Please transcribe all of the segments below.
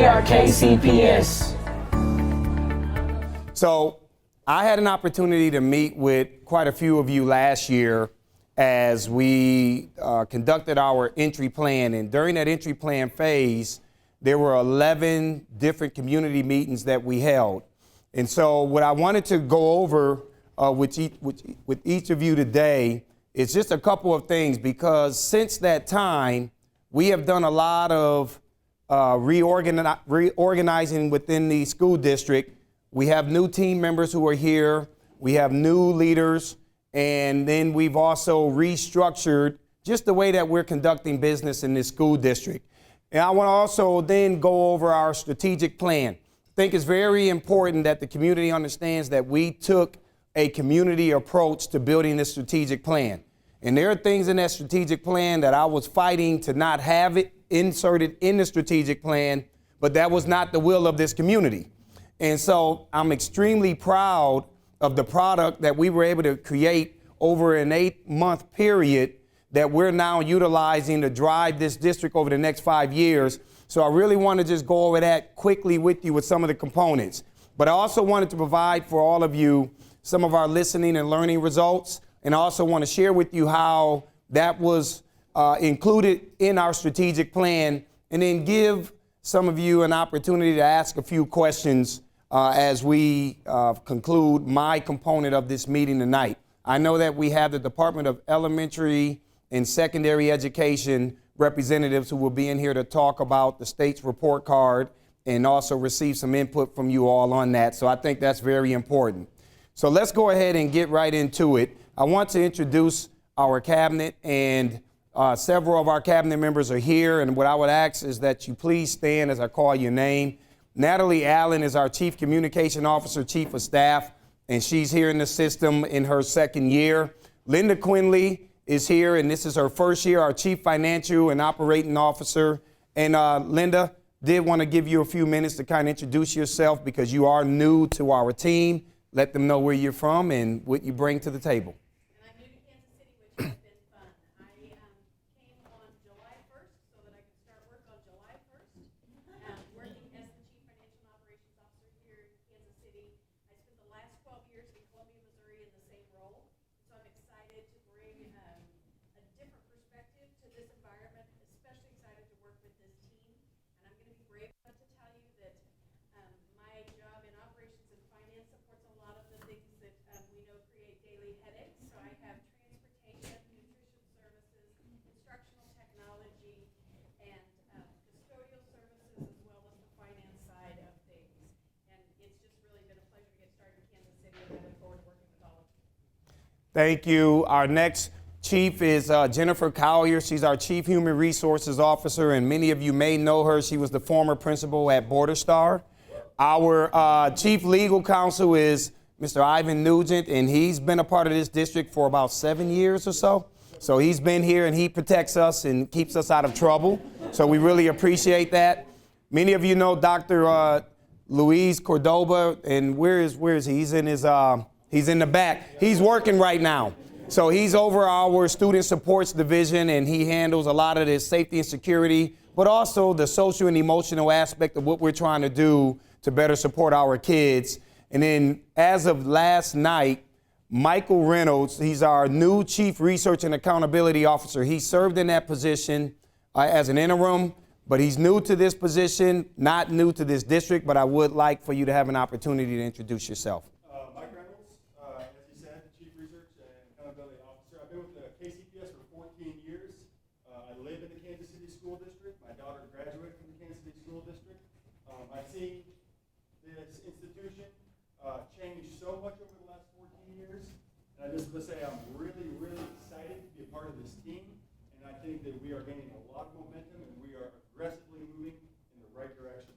are KCPS. So I had an opportunity to meet with quite a few of you last year as we conducted our entry plan. And during that entry plan phase, there were 11 different community meetings that we held. And so what I wanted to go over with each of you today is just a couple of things, because since that time, we have done a lot of reorganizing within the school district. We have new team members who are here. We have new leaders. And then we've also restructured just the way that we're conducting business in this school district. And I want to also then go over our strategic plan. I think it's very important that the community understands that we took a community approach to building this strategic plan. And there are things in that strategic plan that I was fighting to not have it inserted in the strategic plan, but that was not the will of this community. And so I'm extremely proud of the product that we were able to create over an 8-month period that we're now utilizing to drive this district over the next 5 years. So I really want to just go over that quickly with you with some of the components. But I also wanted to provide for all of you some of our listening and learning results. And I also want to share with you how that was included in our strategic plan, and then give some of you an opportunity to ask a few questions as we conclude my component of this meeting tonight. I know that we have the Department of Elementary and Secondary Education representatives who will be in here to talk about the state's report card and also receive some input from you all on that. So I think that's very important. So let's go ahead and get right into it. I want to introduce our cabinet, and several of our cabinet members are here. And what I would ask is that you please stand as I call your name. Natalie Allen is our Chief Communication Officer, Chief of Staff, and she's here in the system in her second year. Linda Quinley is here, and this is her first year, our Chief Financial and Operating Officer. And Linda, did want to give you a few minutes to kind of introduce yourself, because you are new to our team. Let them know where you're from and what you bring to the table. And I'm new to Kansas City, which has been fun. I came on July 1st so that I could start work on July 1st. Working as the Chief Financial and Operations Officer here in Kansas City. I spent the last 12 years in Columbia, Missouri in the same role. So I'm excited to bring a different perspective to this environment, especially excited to work with this team. And I'm going to be brave enough to tell you that my job in operations and finance supports a lot of the things that we know create daily headaches. So I have transportation, nutrition services, instructional technology, and custodial services, as well as the finance side of things. And it's just really been a pleasure to get started in Kansas City, and I look forward to working with all of you. Thank you. Our next chief is Jennifer Collier. She's our Chief Human Resources Officer, and many of you may know her. She was the former principal at Border Star. Our Chief Legal Counsel is Mr. Ivan Nugent, and he's been a part of this district for about 7 years or so. So he's been here, and he protects us and keeps us out of trouble. So we really appreciate that. Many of you know Dr. Luis Cordoba, and where is he? He's in the back. He's working right now. So he's over our Student Supports Division, and he handles a lot of the safety and security, but also the social and emotional aspect of what we're trying to do to better support our kids. And then as of last night, Michael Reynolds, he's our new Chief Research and Accountability Officer. He served in that position as an interim, but he's new to this position, not new to this district, but I would like for you to have an opportunity to introduce yourself. Mike Reynolds, as you said, Chief Research and Accountability Officer. I've been with the KCPS for 14 years. I live in the Kansas City School District. My daughter graduated from the Kansas City School District. I've seen this institution changed so much over the last 14 years. And I just want to say I'm really, really excited to be a part of this team. And I think that we are gaining a lot of momentum, and we are aggressively moving in the right direction.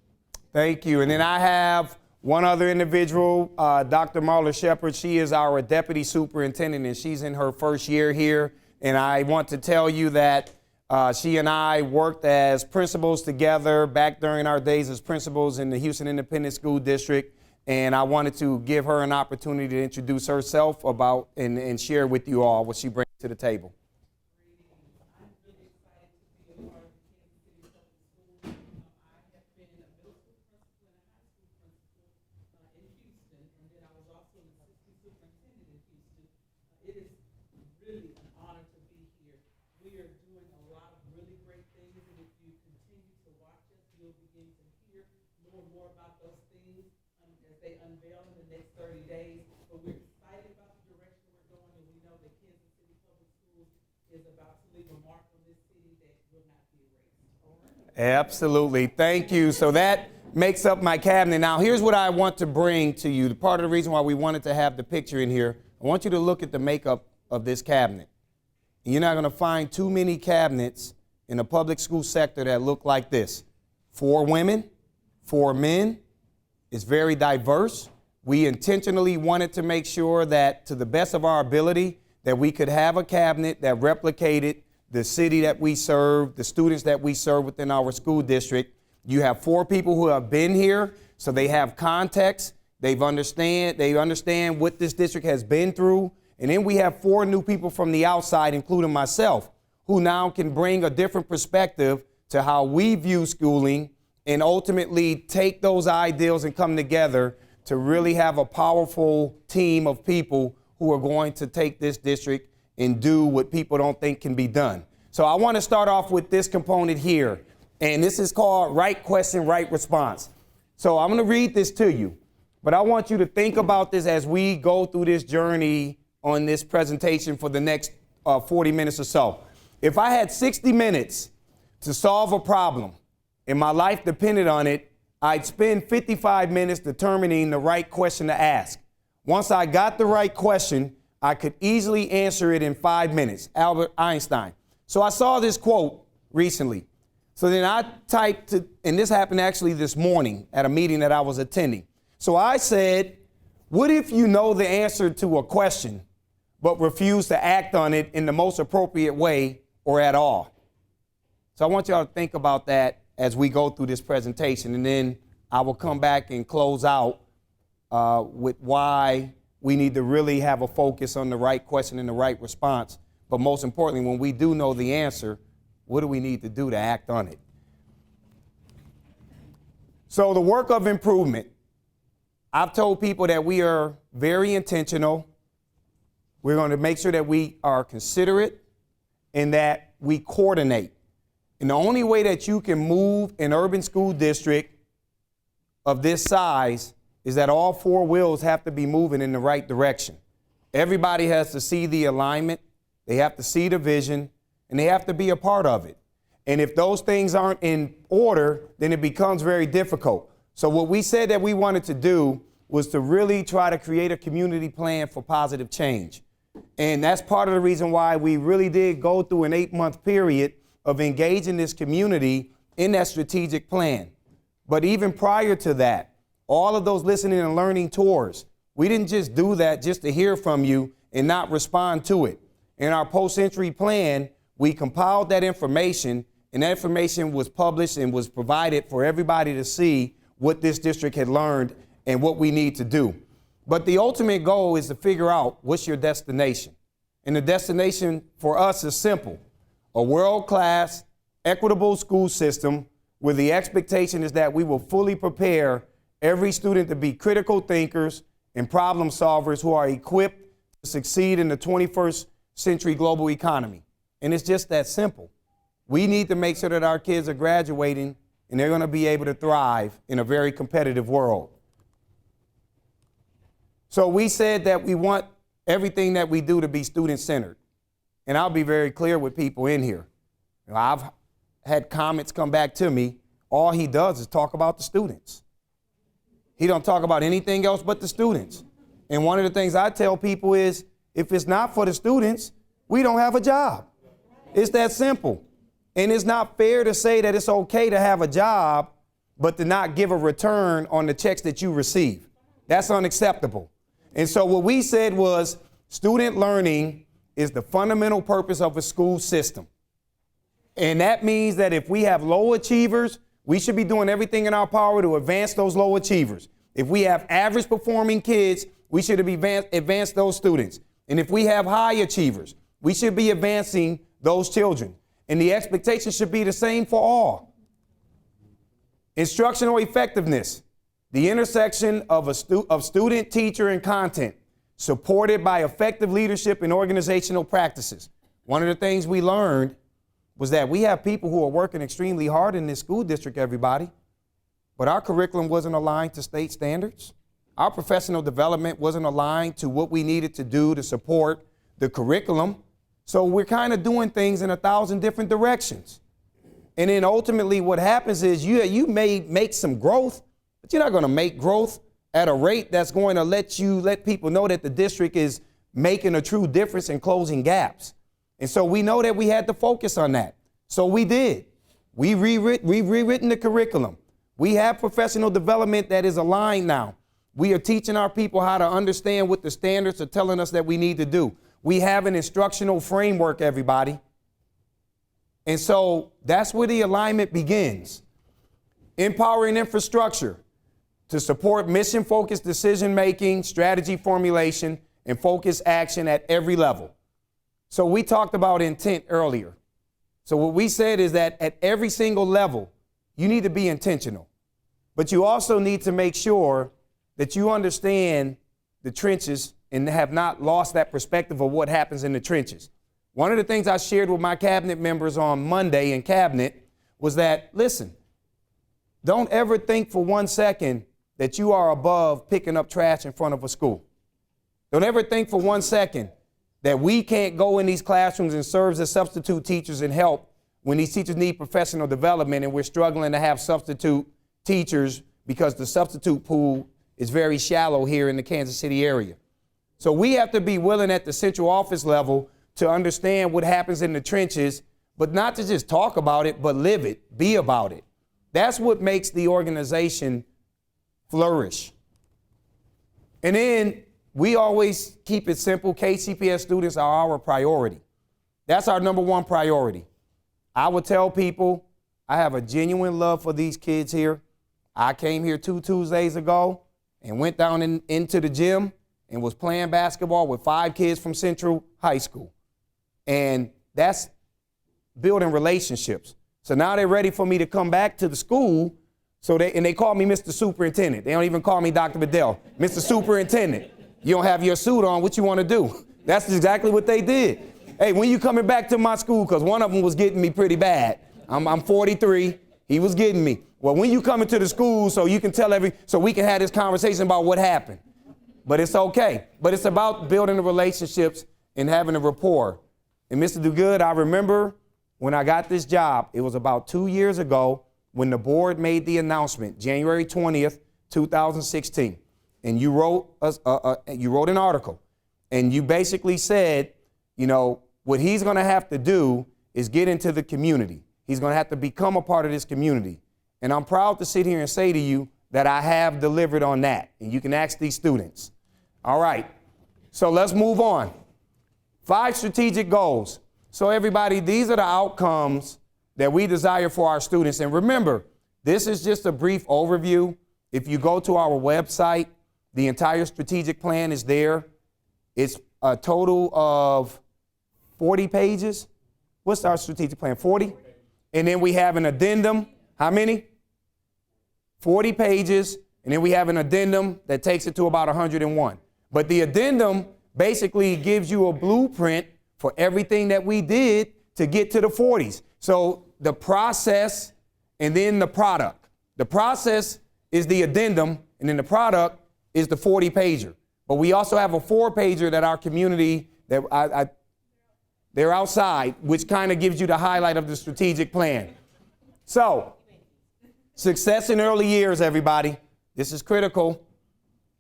Thank you. And then I have one other individual, Dr. Marla Shepherd. She is our Deputy Superintendent, and she's in her first year here. And I want to tell you that she and I worked as principals together back during our days as principals in the Houston Independent School District. And I wanted to give her an opportunity to introduce herself about and share with you all what she brings to the table. I'm really excited to be a part of the Kansas City Public Schools. I have been a middle school is about to leave a mark on this city that will not be erased. Absolutely. Thank you. So that makes up my cabinet. Now, here's what I want to bring to you. Part of the reason why we wanted to have the picture in here, I want you to look at the makeup of this cabinet. You're not going to find too many cabinets in the public school sector that look like this. 4 women, 4 men. It's very diverse. We intentionally wanted to make sure that, to the best of our ability, that we could have a cabinet that replicated the city that we serve, the students that we serve within our school district. You have 4 people who have been here, so they have context. They understand what this district has been through. And then we have 4 new people from the outside, including myself, who now can bring a different perspective to how we view schooling and ultimately take those ideals and come together to really have a powerful team of people who are going to take this district and do what people don't think can be done. So I want to start off with this component here, and this is called right question, right response. So I'm going to read this to you, but I want you to think about this as we go through this journey on this presentation for the next 40 minutes or so. If I had 60 minutes to solve a problem and my life depended on it, I'd spend 55 minutes determining the right question to ask. Once I got the right question, I could easily answer it in 5 minutes. Albert Einstein. So I saw this quote recently. So then I typed it, and this happened actually this morning at a meeting that I was attending. So I said, what if you know the answer to a question, but refuse to act on it in the most appropriate way or at all? So I want y'all to think about that as we go through this presentation, and then I will come back and close out with why we need to really have a focus on the right question and the right response. But most importantly, when we do know the answer, what do we need to do to act on it? So the work of improvement. I've told people that we are very intentional. We're going to make sure that we are considerate and that we coordinate. And the only way that you can move an urban school district of this size is that all 4 wheels have to be moving in the right direction. Everybody has to see the alignment, they have to see the vision, and they have to be a part of it. And if those things aren't in order, then it becomes very difficult. So what we said that we wanted to do was to really try to create a community plan for positive change. And that's part of the reason why we really did go through an 8-month period of engaging this community in that strategic plan. But even prior to that, all of those listening and learning tours, we didn't just do that just to hear from you and not respond to it. In our post-entry plan, we compiled that information, and that information was published and was provided for everybody to see what this district had learned and what we need to do. But the ultimate goal is to figure out what's your destination. And the destination for us is simple: a world-class, equitable school system where the expectation is that we will fully prepare every student to be critical thinkers and problem solvers who are equipped to succeed in the 21st century global economy. And it's just that simple. We need to make sure that our kids are graduating and they're going to be able to thrive in a very competitive world. So we said that we want everything that we do to be student-centered. And I'll be very clear with people in here. I've had comments come back to me. All he does is talk about the students. He don't talk about anything else but the students. And one of the things I tell people is, if it's not for the students, we don't have a job. It's that simple. And it's not fair to say that it's okay to have a job, but to not give a return on the checks that you receive. That's unacceptable. And so what we said was, student learning is the fundamental purpose of a school system. And that means that if we have low achievers, we should be doing everything in our power to advance those low achievers. If we have average performing kids, we should advance those students. And if we have high achievers, we should be advancing those children. And the expectation should be the same for all. Instructional effectiveness, the intersection of student, teacher, and content, supported by effective leadership and organizational practices. One of the things we learned was that we have people who are working extremely hard in this school district, everybody, but our curriculum wasn't aligned to state standards. Our professional development wasn't aligned to what we needed to do to support the curriculum. So we're kind of doing things in 1,000 different directions. And then ultimately what happens is you may make some growth, but you're not going to make growth at a rate that's going to let people know that the district is making a true difference and closing gaps. And so we know that we had to focus on that. So we did. We've rewritten the curriculum. We have professional development that is aligned now. We are teaching our people how to understand what the standards are telling us that we need to do. We have an instructional framework, everybody. And so that's where the alignment begins. Empowering infrastructure to support mission-focused decision-making, strategy formulation, and focused action at every level. So we talked about intent earlier. So what we said is that at every single level, you need to be intentional. But you also need to make sure that you understand the trenches and have not lost that perspective of what happens in the trenches. One of the things I shared with my cabinet members on Monday in cabinet was that, listen, don't ever think for 1 second that you are above picking up trash in front of a school. Don't ever think for 1 second that we can't go in these classrooms and serve as substitute teachers and help when these teachers need professional development and we're struggling to have substitute teachers because the substitute pool is very shallow here in the Kansas City area. So we have to be willing at the central office level to understand what happens in the trenches, but not to just talk about it, but live it, be about it. That's what makes the organization flourish. And then we always keep it simple. KCPS students are our priority. That's our number one priority. I would tell people I have a genuine love for these kids here. I came here 2 Tuesdays ago and went down into the gym and was playing basketball with 5 kids from Central High School. And that's building relationships. So now they're ready for me to come back to the school. And they call me Mr. Superintendent. They don't even call me Dr. Bedell. Mr. Superintendent, you don't have your suit on. What you want to do? That's exactly what they did. Hey, when you coming back to my school? Because one of them was getting me pretty bad. I'm 43. He was getting me. Well, when you come into the school so you can so we can have this conversation about what happened. But it's okay. But it's about building the relationships and having a rapport. And Mr. DeGood, I remember when I got this job, it was about 2 years ago when the board made the announcement, January 20th, 2016. And you wrote an article. And you basically said, you know, what he's going to have to do is get into the community. He's going to have to become a part of this community. And I'm proud to sit here and say to you that I have delivered on that. And you can ask these students. All right. So let's move on. 5 strategic goals. So everybody, these are the outcomes that we desire for our students. And remember, this is just a brief overview. If you go to our website, the entire strategic plan is there. It's a total of 40 pages. What's our strategic plan? 40? And then we have an addendum. How many? 40 pages. And then we have an addendum that takes it to about 101. But the addendum basically gives you a blueprint for everything that we did to get to the 40s. So the process and then the product. The process is the addendum, and then the product is the 40-pager. But we also have a 4-pager that our community, they're outside, which kind of gives you the highlight of the strategic plan. So, success in early years, everybody. This is critical.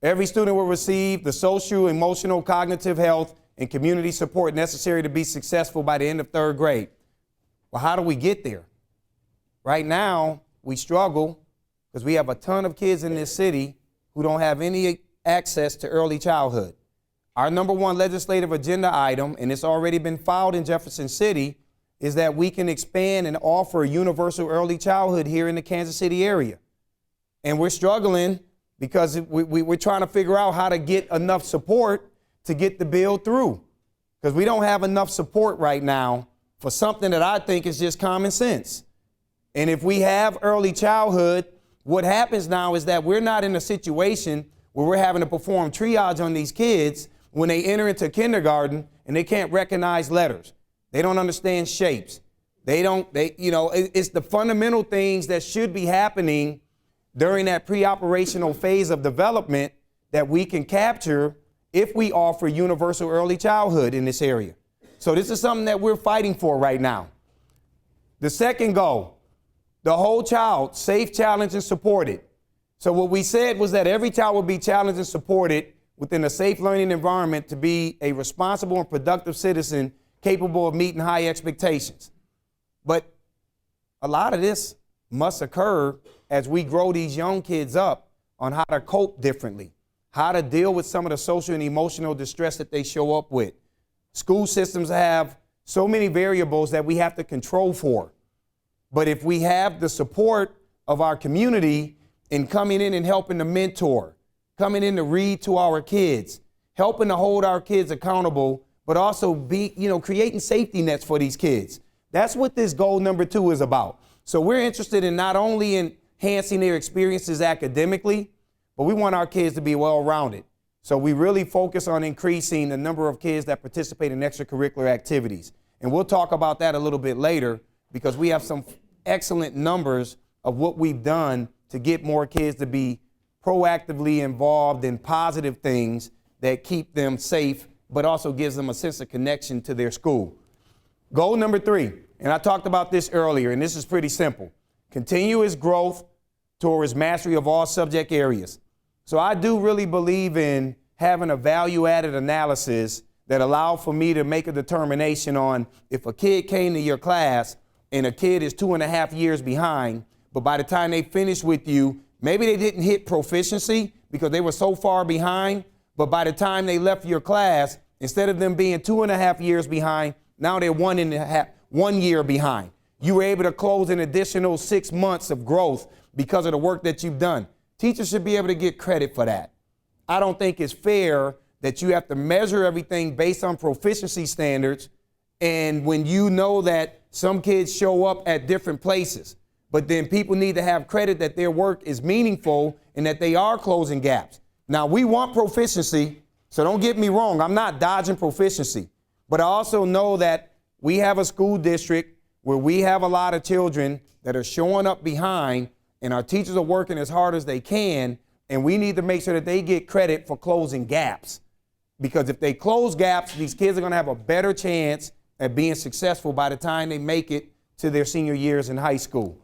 Every student will receive the social, emotional, cognitive health, and community support necessary to be successful by the end of 3rd grade. Well, how do we get there? Right now, we struggle because we have a ton of kids in this city who don't have any access to early childhood. Our number one legislative agenda item, and it's already been filed in Jefferson City, is that we can expand and offer universal early childhood here in the Kansas City area. And we're struggling because we're trying to figure out how to get enough support to get the bill through. Because we don't have enough support right now for something that I think is just common sense. And if we have early childhood, what happens now is that we're not in a situation where we're having to perform triage on these kids when they enter into kindergarten and they can't recognize letters. They don't understand shapes. It's the fundamental things that should be happening during that pre-operational phase of development that we can capture if we offer universal early childhood in this area. So this is something that we're fighting for right now. The second goal, the whole child, safe, challenged, and supported. So what we said was that every child will be challenged and supported within a safe learning environment to be a responsible and productive citizen capable of meeting high expectations. But a lot of this must occur as we grow these young kids up on how to cope differently, how to deal with some of the social and emotional distress that they show up with. School systems have so many variables that we have to control for. But if we have the support of our community in coming in and helping to mentor, coming in to read to our kids, helping to hold our kids accountable, but also creating safety nets for these kids. That's what this goal number 2 is about. So we're interested in not only enhancing their experiences academically, but we want our kids to be well-rounded. So we really focus on increasing the number of kids that participate in extracurricular activities. And we'll talk about that a little bit later because we have some excellent numbers of what we've done to get more kids to be proactively involved in positive things that keep them safe, but also gives them a sense of connection to their school. Goal number 3, and I talked about this earlier, and this is pretty simple. Continuous growth towards mastery of all subject areas. So I do really believe in having a value-added analysis that allow for me to make a determination on if a kid came to your class and a kid is 2.5 years behind, but by the time they finish with you, maybe they didn't hit proficiency because they were so far behind, but by the time they left your class, instead of them being 2.5 years behind, now they're 1 year behind. You were able to close an additional 6 months of growth because of the work that you've done. Teachers should be able to get credit for that. I don't think it's fair that you have to measure everything based on proficiency standards, and when you know that some kids show up at different places, but then people need to have credit that their work is meaningful and that they are closing gaps. Now, we want proficiency, so don't get me wrong. I'm not dodging proficiency, but I also know that we have a school district where we have a lot of children that are showing up behind, and our teachers are working as hard as they can, and we need to make sure that they get credit for closing gaps. Because if they close gaps, these kids are going to have a better chance at being successful by the time they make it to their senior years in high school.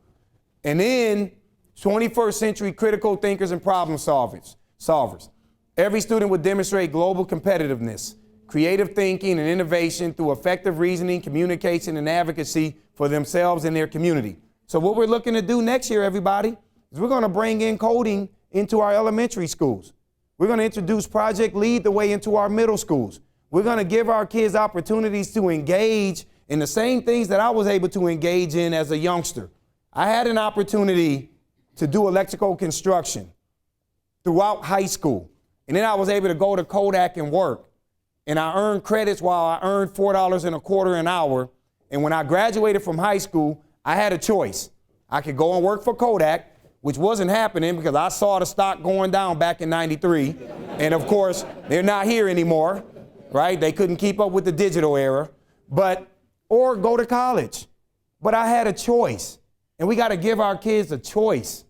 And then 21st century critical thinkers and problem solvers. Every student would demonstrate global competitiveness, creative thinking and innovation through effective reasoning, communication, and advocacy for themselves and their community. So what we're looking to do next year, everybody, is we're going to bring in coding into our elementary schools. We're going to introduce Project Lead the Way into our middle schools. We're going to give our kids opportunities to engage in the same things that I was able to engage in as a youngster. I had an opportunity to do electrical construction throughout high school. And then I was able to go to Kodak and work. And I earned credits while I earned $4.25 an hour. And when I graduated from high school, I had a choice. I could go and work for Kodak, which wasn't happening because I saw the stock going down back in '93. And of course, they're not here anymore, right? They couldn't keep up with the digital era, or go to college. But I had a choice, and we got to give our kids a choice.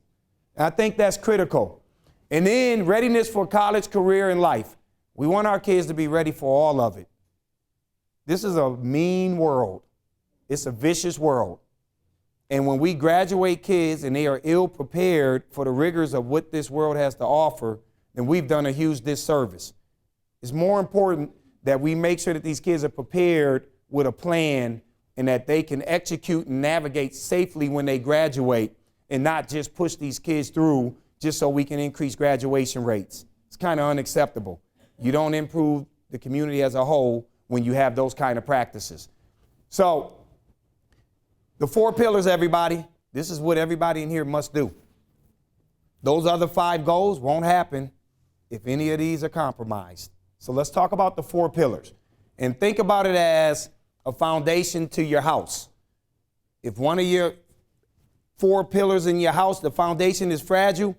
And I think that's critical. And then readiness for college, career, and life. We want our kids to be ready for all of it. This is a mean world. It's a vicious world. And when we graduate kids and they are ill prepared for the rigors of what this world has to offer, then we've done a huge disservice. It's more important that we make sure that these kids are prepared with a plan and that they can execute and navigate safely when they graduate and not just push these kids through just so we can increase graduation rates. It's kind of unacceptable. You don't improve the community as a whole when you have those kind of practices. So, the 4 pillars, everybody, this is what everybody in here must do. Those other 5 goals won't happen if any of these are compromised. So let's talk about the 4 pillars and think about it as a foundation to your house. If one of your 4 pillars in your house, the foundation is fragile,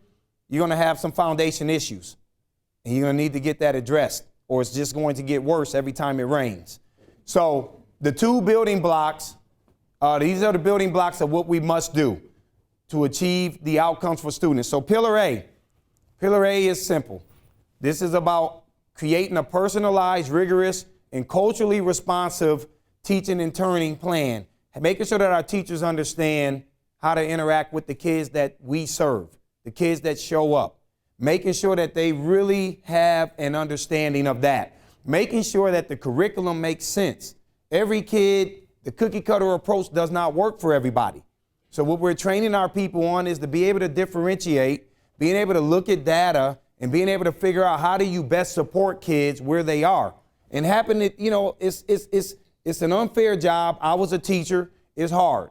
you're going to have some foundation issues. And you're going to need to get that addressed, or it's just going to get worse every time it rains. So the 2 building blocks, these are the building blocks of what we must do to achieve the outcomes for students. So Pillar A is simple. This is about creating a personalized, rigorous, and culturally responsive teaching and turning plan, making sure that our teachers understand how to interact with the kids that we serve, the kids that show up, making sure that they really have an understanding of that, making sure that the curriculum makes sense. Every kid, the cookie cutter approach does not work for everybody. So what we're training our people on is to be able to differentiate, being able to look at data and being able to figure out how do you best support kids where they are. And it's an unfair job. I was a teacher. It's hard.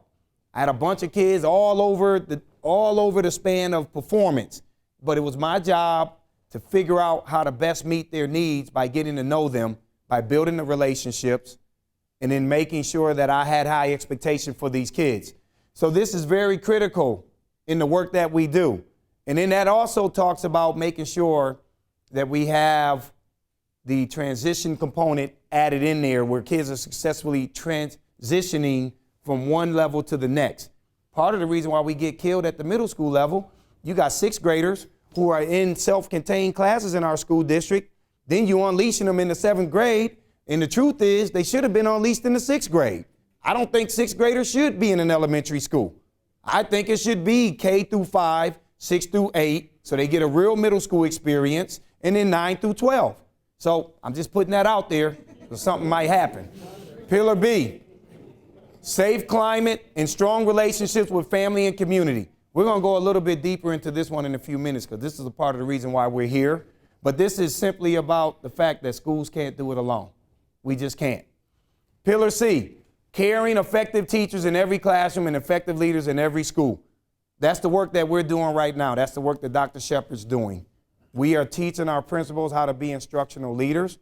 I had a bunch of kids all over the span of performance, but it was my job to figure out how to best meet their needs by getting to know them, by building the relationships, and then making sure that I had high expectation for these kids. So this is very critical in the work that we do. And then that also talks about making sure that we have the transition component added in there where kids are successfully transitioning from one level to the next. Part of the reason why we get killed at the middle school level, you got sixth graders who are in self-contained classes in our school district. Then you unleashing them in the seventh grade. And the truth is they should have been unleashed in the sixth grade. I don't think sixth graders should be in an elementary school. I think it should be K through 5, 6 through 8, so they get a real middle school experience, and then 9 through 12. So I'm just putting that out there because something might happen. Pillar B, safe climate and strong relationships with family and community. We're going to go a little bit deeper into this one in a few minutes because this is a part of the reason why we're here. But this is simply about the fact that schools can't do it alone. We just can't. Pillar C, caring, effective teachers in every classroom and effective leaders in every school. That's the work that we're doing right now. That's the work that Dr. Shepherd's doing. We are teaching our principals how to be instructional leaders.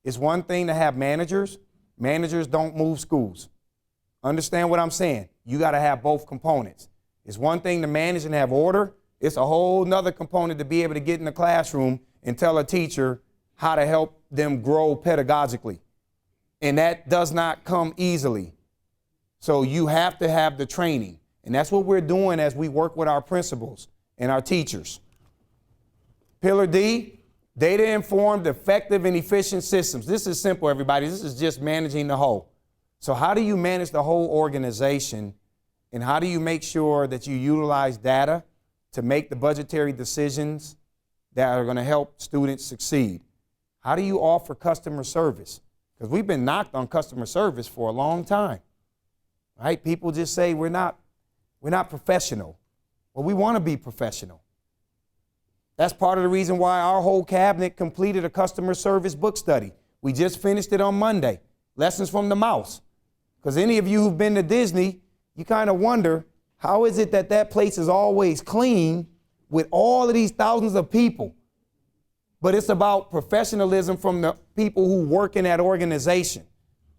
It's one thing to have managers. Managers don't move schools. Understand what I'm saying? You got to have both components. It's one thing to manage and have order. It's a whole nother component to be able to get in the classroom and tell a teacher how to help them grow pedagogically. And that does not come easily. So you have to have the training. And that's what we're doing as we work with our principals and our teachers. Pillar D, data-informed, effective, and efficient systems. This is simple, everybody. This is just managing the whole. So how do you manage the whole organization, and how do you make sure that you utilize data to make the budgetary decisions that are going to help students succeed? How do you offer customer service? Because we've been knocked on customer service for a long time, right? People just say we're not professional. Well, we want to be professional. That's part of the reason why our whole cabinet completed a customer service book study. We just finished it on Monday, Lessons from the Mouse. Because any of you who've been to Disney, you kind of wonder, how is it that that place is always clean with all of these thousands of people? But it's about professionalism from the people who work in that organization.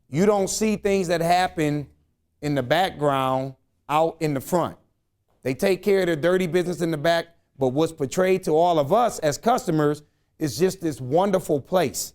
You don't see things that happen in the background out in the front. They take care of their dirty business in the back, but what's portrayed to all of us as customers is just this wonderful place.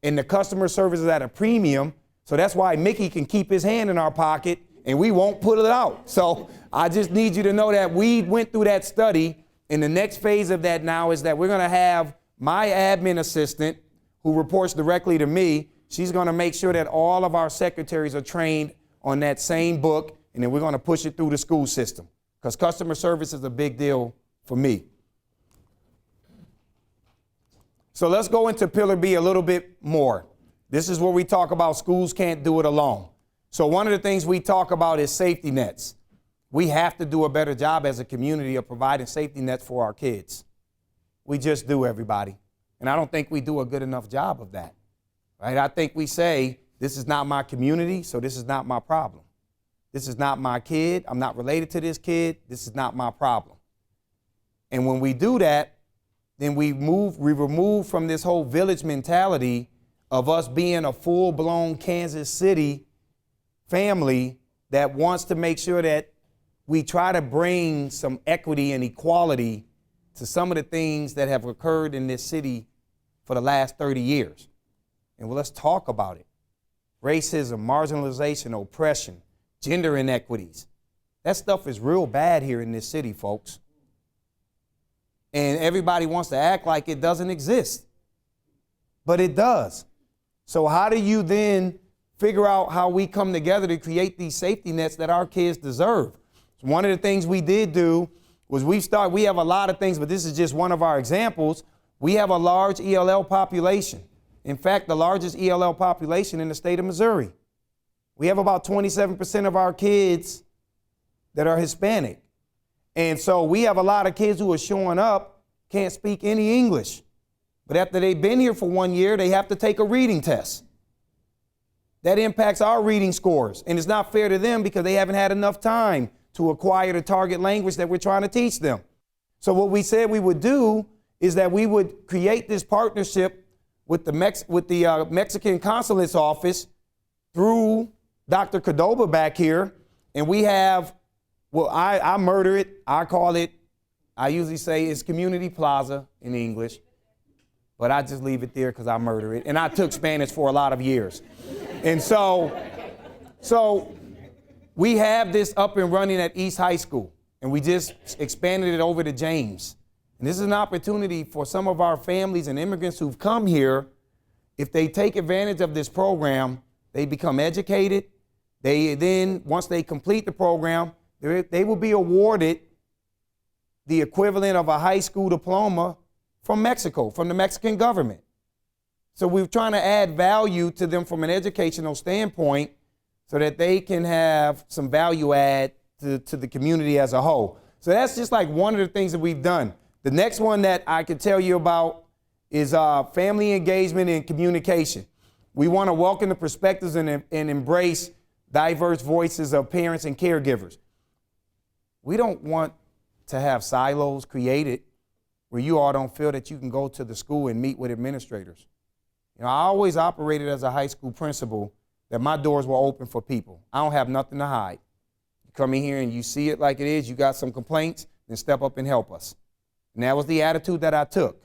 And the customer service is at a premium, so that's why Mickey can keep his hand in our pocket and we won't put it out. So I just need you to know that we went through that study, and the next phase of that now is that we're going to have my admin assistant, who reports directly to me, she's going to make sure that all of our secretaries are trained on that same book, and then we're going to push it through the school system because customer service is a big deal for me. So let's go into Pillar B a little bit more. This is where we talk about schools can't do it alone. So one of the things we talk about is safety nets. We have to do a better job as a community of providing safety nets for our kids. We just do, everybody. And I don't think we do a good enough job of that, right? I think we say, this is not my community, so this is not my problem. This is not my kid. I'm not related to this kid. This is not my problem. And when we do that, then we remove from this whole village mentality of us being a full-blown Kansas City family that wants to make sure that we try to bring some equity and equality to some of the things that have occurred in this city for the last 30 years. And well, let's talk about it. Racism, marginalization, oppression, gender inequities. That stuff is real bad here in this city, folks. And everybody wants to act like it doesn't exist. But it does. So how do you then figure out how we come together to create these safety nets that our kids deserve. So one of the things we did do was we have a lot of things, but this is just one of our examples. We have a large ELL population. In fact, the largest ELL population in the state of Missouri. We have about 27% of our kids that are Hispanic. And so we have a lot of kids who are showing up, can't speak any English. But after they've been here for 1 year, they have to take a reading test. That impacts our reading scores. And it's not fair to them because they haven't had enough time to acquire the target language that we're trying to teach them. So what we said we would do is that we would create this partnership with the Mexican consulate's office through Dr. Cordoba back here. And we have, well, I murder it. I usually say it's Community Plaza in English. But I just leave it there because I murder it. And I took Spanish for a lot of years. And so we have this up and running at East High School. And we just expanded it over to James. And this is an opportunity for some of our families and immigrants who've come here. If they take advantage of this program, they become educated. They then, once they complete the program, they will be awarded the equivalent of a high school diploma from Mexico, from the Mexican government. So we're trying to add value to them from an educational standpoint so that they can have some value add to the community as a whole. So that's just like one of the things that we've done. The next one that I could tell you about is family engagement and communication. We want to welcome the perspectives and embrace diverse voices of parents and caregivers. We don't want to have silos created where you all don't feel that you can go to the school and meet with administrators. You know, I always operated as a high school principal that my doors were open for people. I don't have nothing to hide. You come in here and you see it like it is, you got some complaints, then step up and help us. And that was the attitude that I took.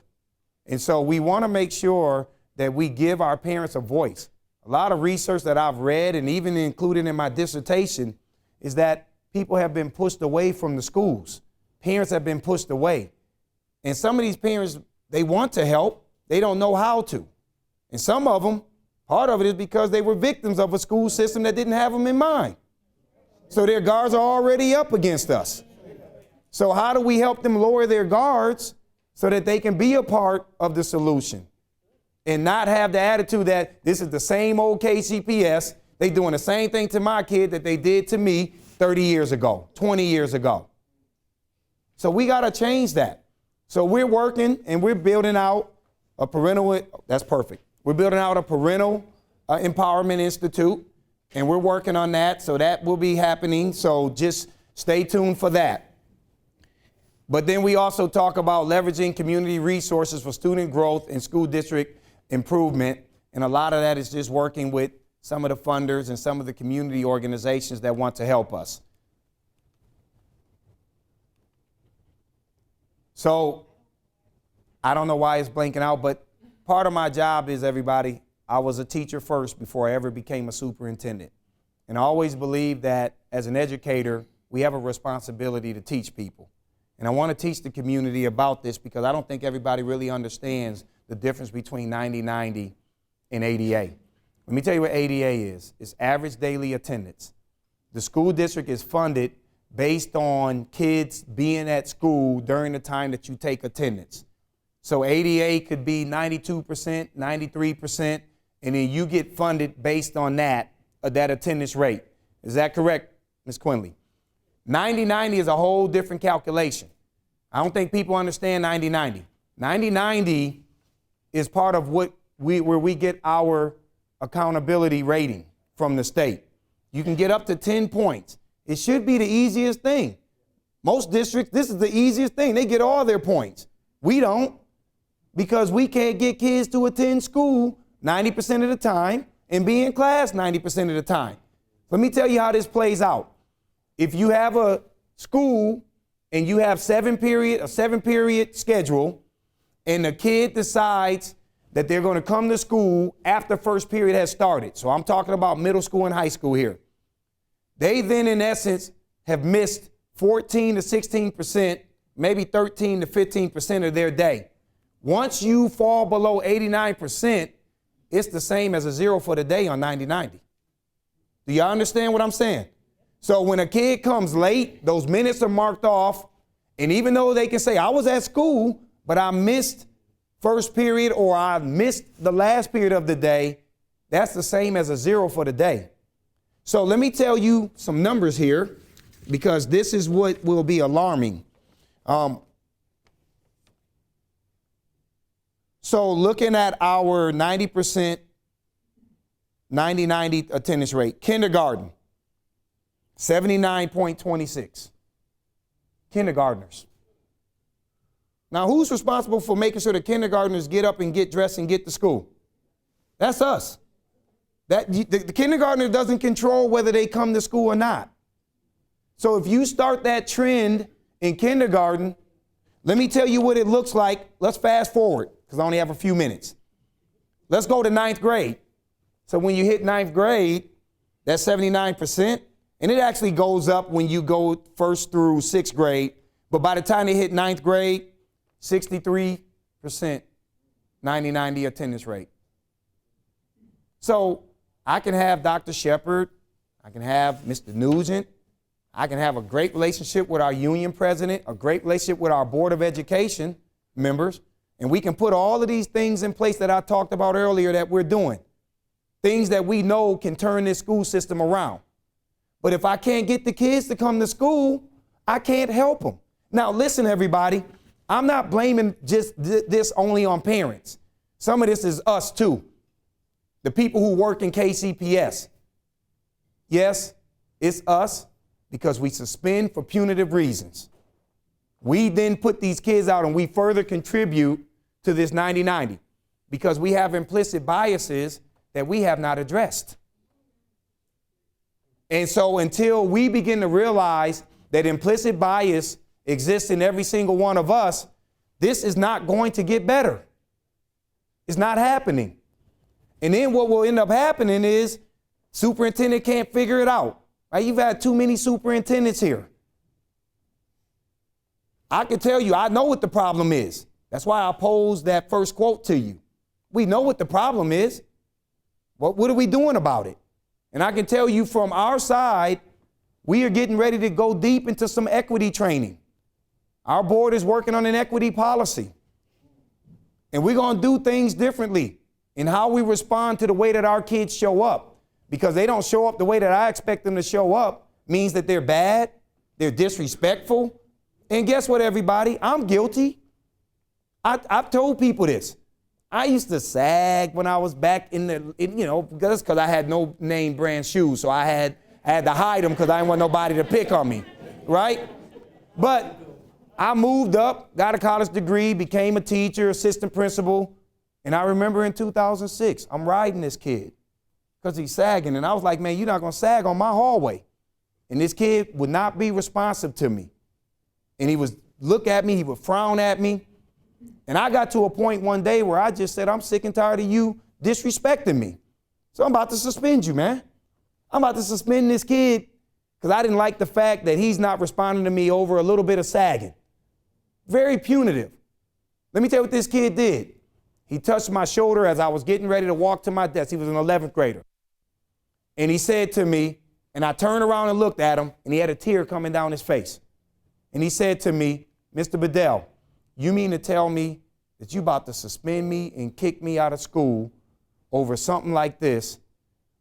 And so we want to make sure that we give our parents a voice. A lot of research that I've read and even included in my dissertation is that people have been pushed away from the schools. Parents have been pushed away. And some of these parents, they want to help, they don't know how to. And some of them, part of it is because they were victims of a school system that didn't have them in mind. So their guards are already up against us. So how do we help them lower their guards so that they can be a part of the solution and not have the attitude that this is the same old KCPS, they doing the same thing to my kid that they did to me 30 years ago, 20 years ago. So we got to change that. So we're working and we're building out a parental, that's perfect. We're building out a parental empowerment institute and we're working on that. So that will be happening. So just stay tuned for that. But then we also talk about leveraging community resources for student growth and school district improvement. And a lot of that is just working with some of the funders and some of the community organizations that want to help us. So I don't know why it's blinking out, but part of my job is, everybody, I was a teacher first before I ever became a superintendent. And I always believed that as an educator, we have a responsibility to teach people. And I want to teach the community about this because I don't think everybody really understands the difference between 90-90 and ADA. Let me tell you what ADA is. It's average daily attendance. The school district is funded based on kids being at school during the time that you take attendance. So ADA could be 92%, 93%, and then you get funded based on that attendance rate. Is that correct, Ms. Quinley? 90-90 is a whole different calculation. I don't think people understand 90-90. 90-90 is part of where we get our accountability rating from the state. You can get up to 10 points. It should be the easiest thing. Most districts, this is the easiest thing. They get all their points. We don't, because we can't get kids to attend school 90% of the time and be in class 90% of the time. Let me tell you how this plays out. If you have a school and you have a 7-period schedule, and the kid decides that they're going to come to school after first period has started. So I'm talking about middle school and high school here. They then, in essence, have missed 14 to 16%, maybe 13 to 15% of their day. Once you fall below 89%, it's the same as a 0 for the day on 90-90. Do y'all understand what I'm saying? So when a kid comes late, those minutes are marked off. And even though they can say, I was at school, but I missed first period or I missed the last period of the day, that's the same as a 0 for the day. So let me tell you some numbers here, because this is what will be alarming. So looking at our 90%, 90 attendance rate, kindergarten, 79.26. Kindergartners. Now, who's responsible for making sure the kindergartners get up and get dressed and get to school? That's us. The kindergartner doesn't control whether they come to school or not. So if you start that trend in kindergarten, let me tell you what it looks like. Let's fast forward, because I only have a few minutes. Let's go to 9th grade. So when you hit 9th grade, that's 79%. And it actually goes up when you go 1st through 6th grade. But by the time they hit 9th grade, 63%, 90 attendance rate. So I can have Dr. Shepherd, I can have Mr. Nugent, I can have a great relationship with our union president, a great relationship with our Board of Education members, and we can put all of these things in place that I talked about earlier that we're doing. Things that we know can turn this school system around. But if I can't get the kids to come to school, I can't help them. Now, listen, everybody, I'm not blaming just this only on parents. Some of this is us, too. The people who work in KCPS. Yes, it's us because we suspend for punitive reasons. We then put these kids out and we further contribute to this 90-90 because we have implicit biases that we have not addressed. And so until we begin to realize that implicit bias exists in every single one of us, this is not going to get better. It's not happening. And then what will end up happening is superintendent can't figure it out. Right? You've had too many superintendents here. I can tell you, I know what the problem is. That's why I posed that first quote to you. We know what the problem is. What are we doing about it? And I can tell you from our side, we are getting ready to go deep into some equity training. Our board is working on an equity policy. And we're going to do things differently in how we respond to the way that our kids show up. Because they don't show up the way that I expect them to show up means that they're bad, they're disrespectful. And guess what, everybody? I'm guilty. I've told people this. I used to sag when I was back because I had no name brand shoes. So I had to hide them because I didn't want nobody to pick on me, right? But I moved up, got a college degree, became a teacher, assistant principal. And I remember in 2006, I'm riding this kid because he's sagging. And I was like, man, you're not going to sag on my hallway. And this kid would not be responsive to me. And he would look at me, he would frown at me. And I got to a point one day where I just said, I'm sick and tired of you disrespecting me. So I'm about to suspend you, man. I'm about to suspend this kid because I didn't like the fact that he's not responding to me over a little bit of sagging. Very punitive. Let me tell you what this kid did. He touched my shoulder as I was getting ready to walk to my desk. He was an 11th grader. And he said to me, and I turned around and looked at him, and he had a tear coming down his face. And he said to me, Mr. Bedell, you mean to tell me that you about to suspend me and kick me out of school over something like this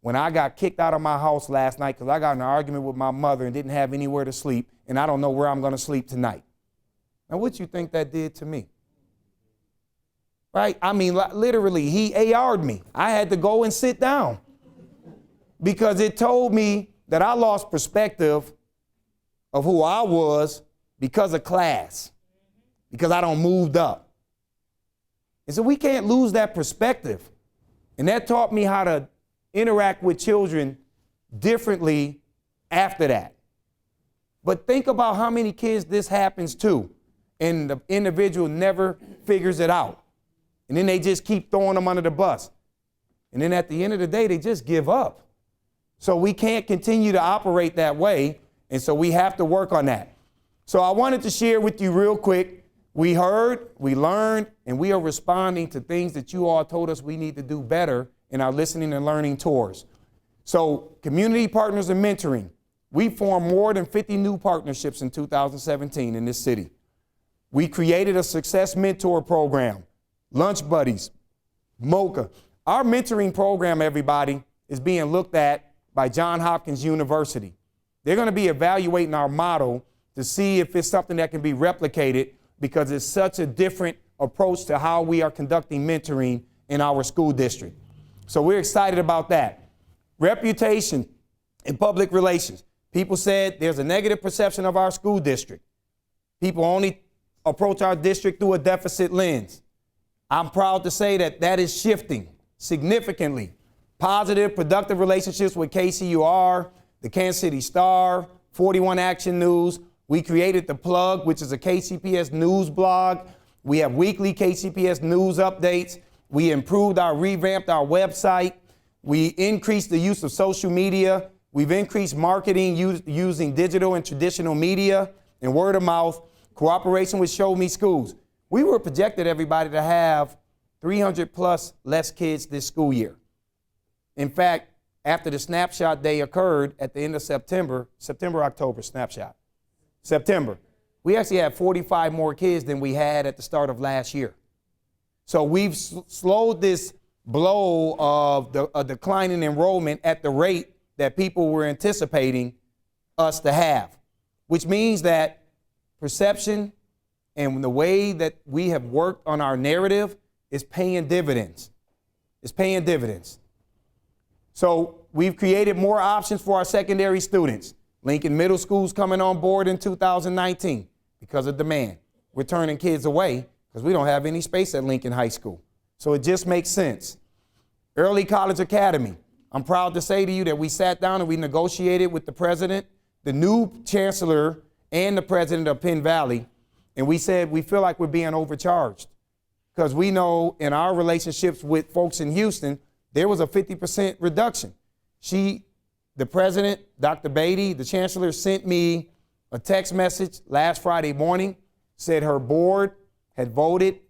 when I got kicked out of my house last night because I got in an argument with my mother and didn't have anywhere to sleep, and I don't know where I'm going to sleep tonight. Now, what you think that did to me? Right? I mean, literally, he AR'd me. I had to go and sit down because it told me that I lost perspective of who I was because of class, because I don't moved up. And so we can't lose that perspective. And that taught me how to interact with children differently after that. But think about how many kids this happens to, and the individual never figures it out. And then they just keep throwing them under the bus. And then at the end of the day, they just give up. So we can't continue to operate that way. And so we have to work on that. So I wanted to share with you real quick. We heard, we learned, and we are responding to things that you all told us we need to do better in our listening and learning tours. So community partners and mentoring. We formed more than 50 new partnerships in 2017 in this city. We created a success mentor program, lunch buddies, MOCA. Our mentoring program, everybody, is being looked at by Johns Hopkins University. They're going to be evaluating our model to see if it's something that can be replicated because it's such a different approach to how we are conducting mentoring in our school district. So we're excited about that. Reputation and public relations. People said there's a negative perception of our school district. People only approach our district through a deficit lens. I'm proud to say that that is shifting significantly. Positive, productive relationships with KCUR, the Kansas City Star, 41 Action News. We created The Plug, which is a KCPS news blog. We have weekly KCPS news updates. We revamped our website. We increased the use of social media. We've increased marketing using digital and traditional media and word of mouth, cooperation with Show Me Schools. We were projected, everybody, to have 300 plus less kids this school year. In fact, after the snapshot day occurred at the end of September, October snapshot, September, we actually had 45 more kids than we had at the start of last year. So we've slowed this blow of a decline in enrollment at the rate that people were anticipating us to have, which means that perception and the way that we have worked on our narrative is paying dividends. It's paying dividends. So we've created more options for our secondary students. Lincoln Middle School's coming on board in 2019 because of demand. We're turning kids away because we don't have any space at Lincoln High School. So it just makes sense. Early College Academy. I'm proud to say to you that we sat down and we negotiated with the president, the new chancellor, and the president of Penn Valley, and we said we feel like we're being overcharged because we know in our relationships with folks in Houston, there was a 50% reduction. The president, Dr. Beatty, the chancellor, sent me a text message last Friday morning, said her board had voted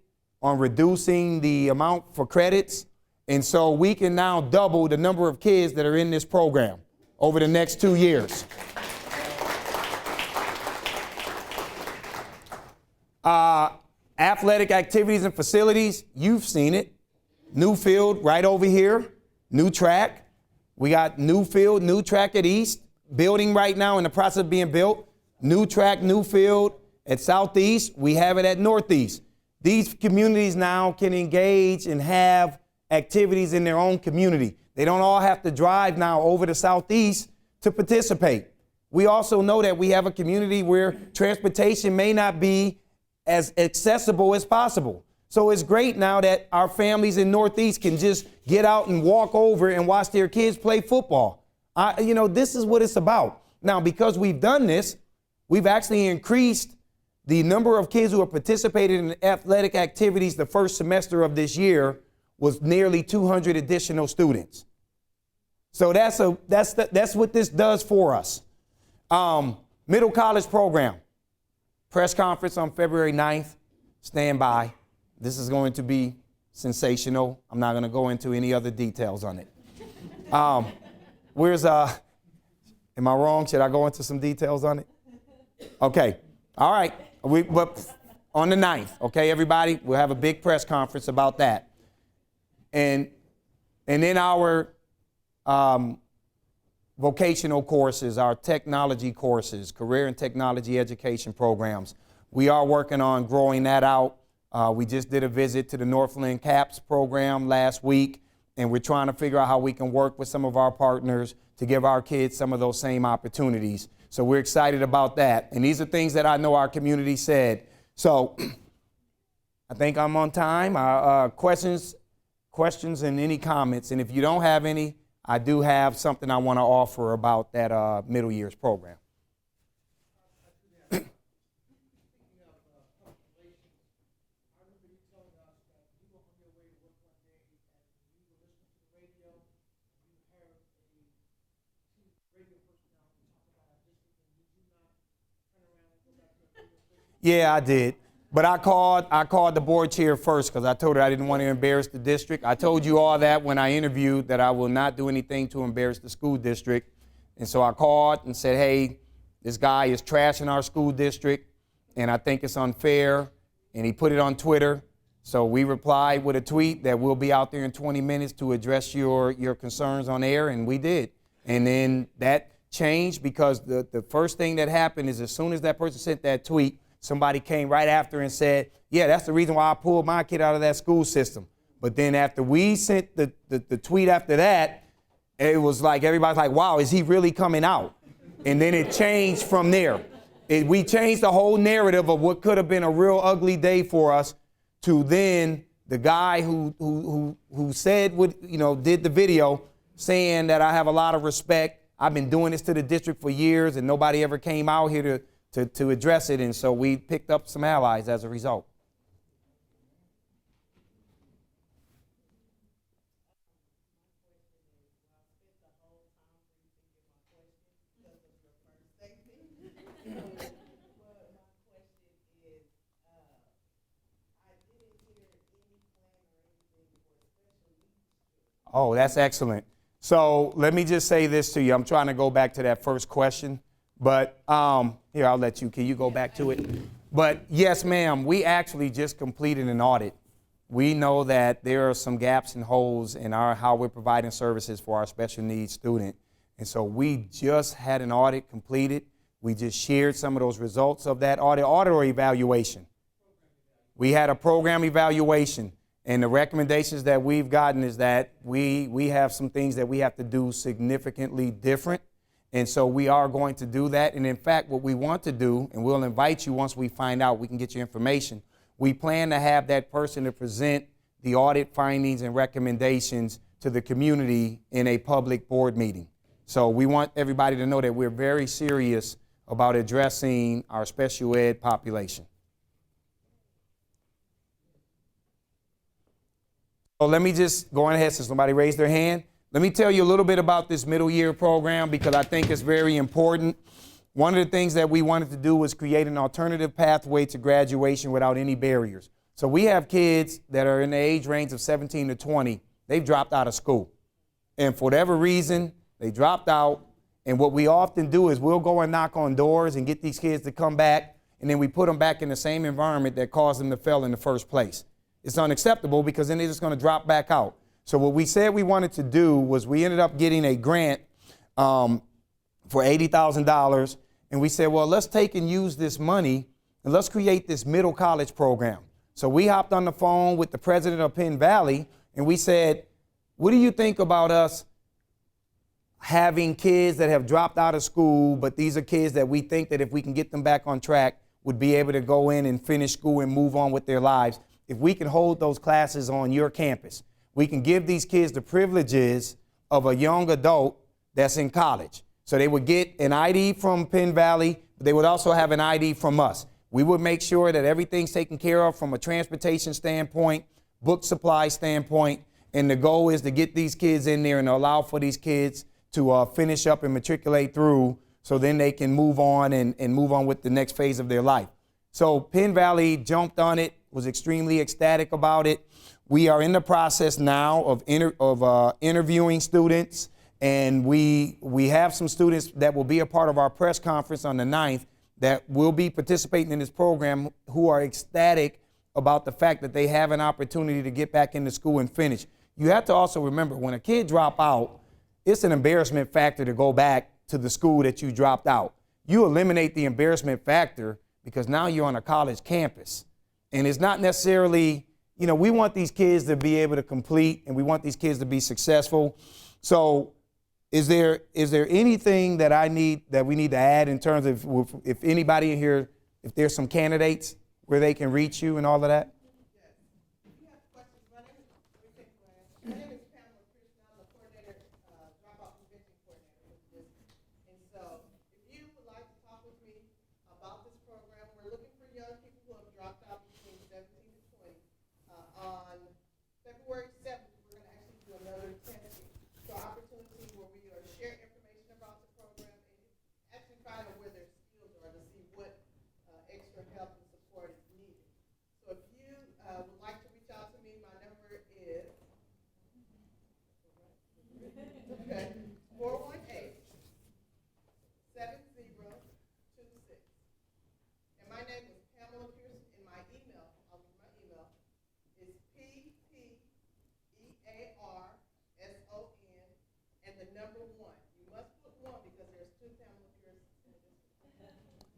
on reducing the amount for credits, and so we can now double the number of kids that are in this program over the next 2 years. Athletic activities and facilities, you've seen it. New field right over here, new track. We got new field, new track at East, building right now in the process of being built. New track, new field at Southeast. We have it at Northeast. These communities now can engage and have activities in their own community. They don't all have to drive now over to Southeast to participate. We also know that we have a community where transportation may not be as accessible as possible. So it's great now that our families in Northeast can just get out and walk over and watch their kids play football. This is what it's about. Now, because we've done this, we've actually increased the number of kids who have participated in athletic activities the first semester of this year was nearly 200 additional students. So that's what this does for us. Middle college program. Press conference on February 9th. Stand by. This is going to be sensational. I'm not going to go into any other details on it. Am I wrong? Should I go into some details on it? Okay. All right. But on the 9th, okay, everybody, we'll have a big press conference about that. And then our vocational courses, our technology courses, career and technology education programs. We are working on growing that out. We just did a visit to the Northland CAPS program last week, and we're trying to figure out how we can work with some of our partners to give our kids some of those same opportunities. So we're excited about that. And these are things that I know our community said. So I think I'm on time. Questions and any comments. And if you don't have any, I do have something I want to offer about that middle years program. Yeah, I did. But I called the board chair first because I told her I didn't want to embarrass the district. I told you all that when I interviewed, that I will not do anything to embarrass the school district. And so I called and said, hey, this guy is trashing our school district, and I think it's unfair. And he put it on Twitter. So we replied with a tweet that we'll be out there in 20 minutes to address your concerns on air, and we did. And then that changed because the first thing that happened is as soon as that person sent that tweet, somebody came right after and said, yeah, that's the reason why I pulled my kid out of that school system. But then after we sent the tweet after that, it was like everybody's like, wow, is he really coming out? And then it changed from there. We changed the whole narrative of what could have been a real ugly day for us to then the guy who said what, did the video saying that I have a lot of respect. I've been doing this to the district for years and nobody ever came out here to address it. And so we picked up some allies as a result. Oh, that's excellent. So let me just say this to you. I'm trying to go back to that first question, but here, I'll let you. Can you go back to it? But yes, ma'am, we actually just completed an audit. We know that there are some gaps and holes in how we're providing services for our special needs student. And so we just had an audit completed. We just shared some of those results of that audit or evaluation. We had a program evaluation. And the recommendations that we've gotten is that we have some things that we have to do significantly different. And so we are going to do that. And in fact, what we want to do, and we'll invite you once we find out, we can get you information. We plan to have that person to present the audit findings and recommendations to the community in a public board meeting. So we want everybody to know that we're very serious about addressing our special ed population. So let me just go on ahead, since somebody raised their hand. Let me tell you a little bit about this middle year program because I think it's very important. One of the things that we wanted to do was create an alternative pathway to graduation without any barriers. So we have kids that are in the age range of 17 to 20. They've dropped out of school. And for whatever reason, they dropped out. And what we often do is we'll go and knock on doors and get these kids to come back, and then we put them back in the same environment that caused them to fail in the first place. It's unacceptable because then they're just going to drop back out. So what we said we wanted to do was we ended up getting a grant for $80,000. And we said, well, let's take and use this money and let's create this middle college program. So we hopped on the phone with the president of Penn Valley and we said, what do you think about us having kids that have dropped out of school, but these are kids that we think that if we can get them back on track would be able to go in and finish school and move on with their lives. If we can hold those classes on your campus, we can give these kids the privileges of a young adult that's in college. So they would get an ID from Penn Valley, but they would also have an ID from us. We would make sure that everything's taken care of from a transportation standpoint, book supply standpoint, and the goal is to get these kids in there and allow for these kids to finish up and matriculate through so then they can move on and move on with the next phase of their life. So Penn Valley jumped on it, was extremely ecstatic about it. We are in the process now of interviewing students, and we have some students that will be a part of our press conference on the 9th that will be participating in this program who are ecstatic about the fact that they have an opportunity to get back into school and finish. You have to also remember, when a kid drop out, it's an embarrassment factor to go back to the school that you dropped out. You eliminate the embarrassment factor because now you're on a college campus. And it's not necessarily, we want these kids to be able to complete and we want these kids to be successful. So is there anything that we need to add in terms of if anybody in here, if there's some candidates where they can reach you and all of that?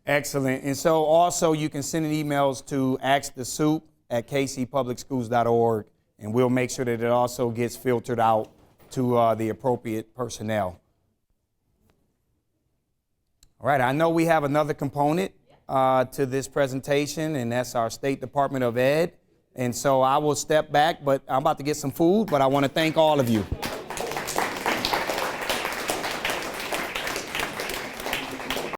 Excellent. And so also you can send emails to askthesoup@kcpublicschools.org, and we'll make sure that it also gets filtered out to the appropriate personnel. All right, I know we have another component to this presentation, and that's our State Department of Ed. And so I will step back, but I'm about to get some food, but I want to thank all of you.